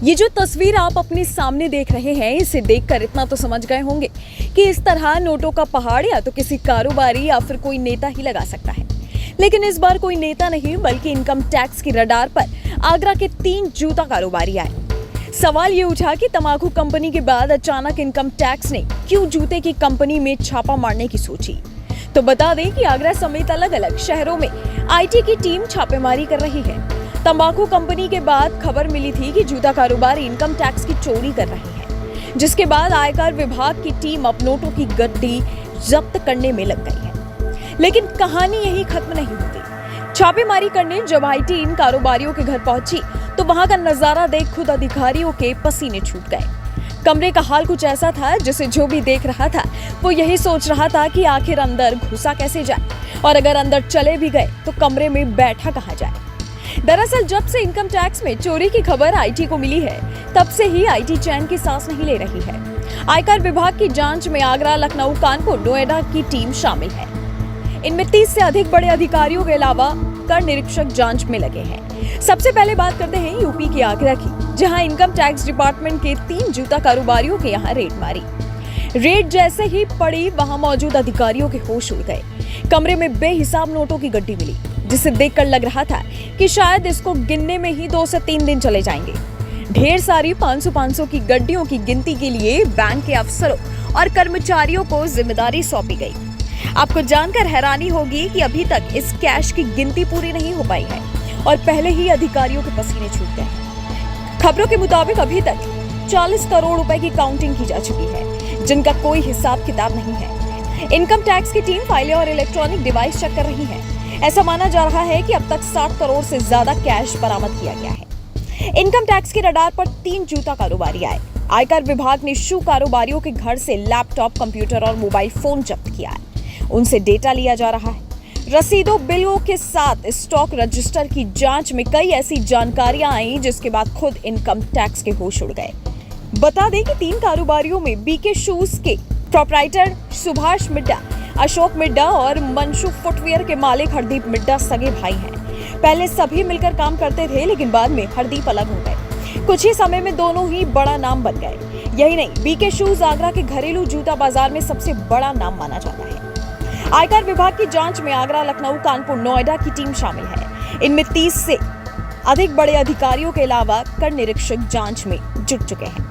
ये जो तस्वीर आप अपने सामने देख रहे हैं, इसे देखकर इतना तो समझ गए होंगे कि इस तरह नोटों का पहाड़ या तो किसी कारोबारी या फिर कोई नेता ही लगा सकता है। लेकिन इस बार कोई नेता नहीं बल्कि इनकम टैक्स की रडार पर आगरा के 3 जूता कारोबारी आए। सवाल ये उठा कि तंबाकू कंपनी के बाद अचानक इनकम टैक्स ने क्यों जूते की कंपनी में छापा मारने की सोची। तो बता दें कि आगरा समेत अलग अलग शहरों में IT की टीम छापेमारी कर रही है। तंबाकू कंपनी के बाद खबर मिली थी कि जूता कारोबारी इनकम टैक्स की चोरी कर रहे हैं, जिसके बाद आयकर विभाग की टीम अब नोटों की गड्डी जब्त करने में लग गई है। लेकिन कहानी यही खत्म नहीं होती। छापेमारी करने जब IT इन कारोबारियों के घर पहुंची तो वहां का नजारा देख खुद अधिकारियों के पसीने छूट गए। कमरे का हाल कुछ ऐसा था जिसे जो भी देख रहा था वो यही सोच रहा था कि आखिर अंदर घुसा कैसे जाए, और अगर अंदर चले भी गए तो कमरे में बैठा कहाँ जाए। दरअसल जब से इनकम टैक्स में चोरी की खबर IT को मिली है, तब से ही IT चैन की सांस नहीं ले रही है। आयकर विभाग की जांच में आगरा, लखनऊ, कानपुर, नोएडा की टीम शामिल है। इनमें 30 से अधिक बड़े अधिकारियों के अलावा कर निरीक्षक जांच में लगे हैं। सबसे पहले बात करते हैं यूपी के आगरा की, जहां इनकम टैक्स डिपार्टमेंट के 3 जूता कारोबारियों के यहाँ रेड मारी। रेड जैसे ही पड़ी, वहां मौजूद अधिकारियों के होश उड़ गए। कमरे में बेहिसाब नोटों की गड्डी मिली, जिसे देखकर लग रहा था कि शायद इसको गिनने में ही 2 से 3 दिन चले जाएंगे। ढेर सारी 500 की गड्डियों की गिनती के लिए बैंक के अफसरों और कर्मचारियों को जिम्मेदारी सौंपी गई। आपको जानकर हैरानी होगी कि अभी तक इस कैश की गिनती पूरी नहीं हो पाई है और पहले ही अधिकारियों के पसीने छूट गए। खबरों के मुताबिक अभी तक 40 करोड़ रुपए की काउंटिंग की जा चुकी है, जिनका कोई हिसाब किताब नहीं है। इनकम टैक्स की टीम फाइलें और इलेक्ट्रॉनिक डिवाइस चेक कर रही है। ऐसा माना जा रहा है कि अब तक 60 करोड़ से ज्यादा कैश बरामद किया गया है। इनकम टैक्स की रडार पर 3 जूता कारोबारी आए। आयकर विभाग ने शू कारोबारियों के घर से लैपटॉप, कंप्यूटर और मोबाइल फोन जब्त किया है। उनसे डेटा लिया जा रहा है। रसीदों, बिलों के साथ स्टॉक रजिस्टर की जांच में कई ऐसी जानकारियां आई जिसके बाद खुद इनकम टैक्स के होश उड़ गए। बता दें कि 3 कारोबारियों में BK शूज के प्रोप्राइटर सुभाष मिड्डा, अशोक मिड्डा और मंशु फुटवियर के मालिक हरदीप मिड्डा सगे भाई हैं। पहले सभी मिलकर काम करते थे, लेकिन बाद में हरदीप अलग हो गए। कुछ ही समय में दोनों ही बड़ा नाम बन गए। यही नहीं, BK शूज आगरा के घरेलू जूता बाजार में सबसे बड़ा नाम माना जाता है। आयकर विभाग की जांच में आगरा, लखनऊ, कानपुर, नोएडा की टीम शामिल है। इनमें 30 से अधिक बड़े अधिकारियों के अलावा कर निरीक्षक जांच में जुट चुके हैं।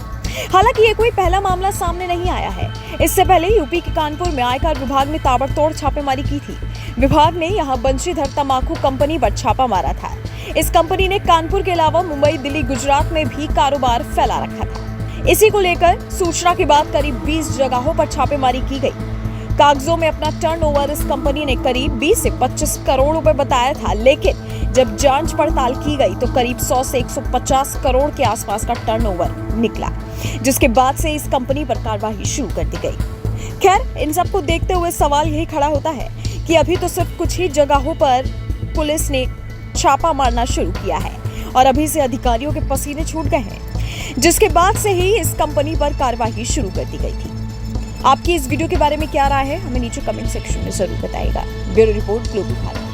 हालांकि ये कोई पहला मामला सामने नहीं आया है। इससे पहले यूपी के कानपुर में आयकर विभाग ने ताबड़तोड़ छापेमारी की थी। विभाग ने यहां बंशीधर तंबाकू कंपनी पर छापा मारा था। इस कंपनी ने कानपुर के अलावा मुंबई, दिल्ली, गुजरात में भी कारोबार फैला रखा था। इसी को लेकर सूचना के बाद करीब 20 जगहों पर छापेमारी की गई। कागजों में अपना टर्नओवर इस कंपनी ने करीब 20 से 25 करोड़ रुपए बताया था, लेकिन जब जांच पड़ताल की गई तो करीब 100 से 150 करोड़ के आसपास का टर्नओवर निकला, जिसके बाद से इस कंपनी पर कार्रवाई शुरू कर दी गई। खैर, इन सब को देखते हुए सवाल यही खड़ा होता है कि अभी तो सिर्फ कुछ ही जगहों पर पुलिस ने छापा मारना शुरू किया है और अभी से अधिकारियों के पसीने छूट गए हैं, जिसके बाद से ही इस कंपनी पर कार्रवाई शुरू कर दी गई थी। आपकी इस वीडियो के बारे में क्या राय है, हमें नीचे कमेंट सेक्शन में जरूर बताइएगा। Bureau report, global Bharat.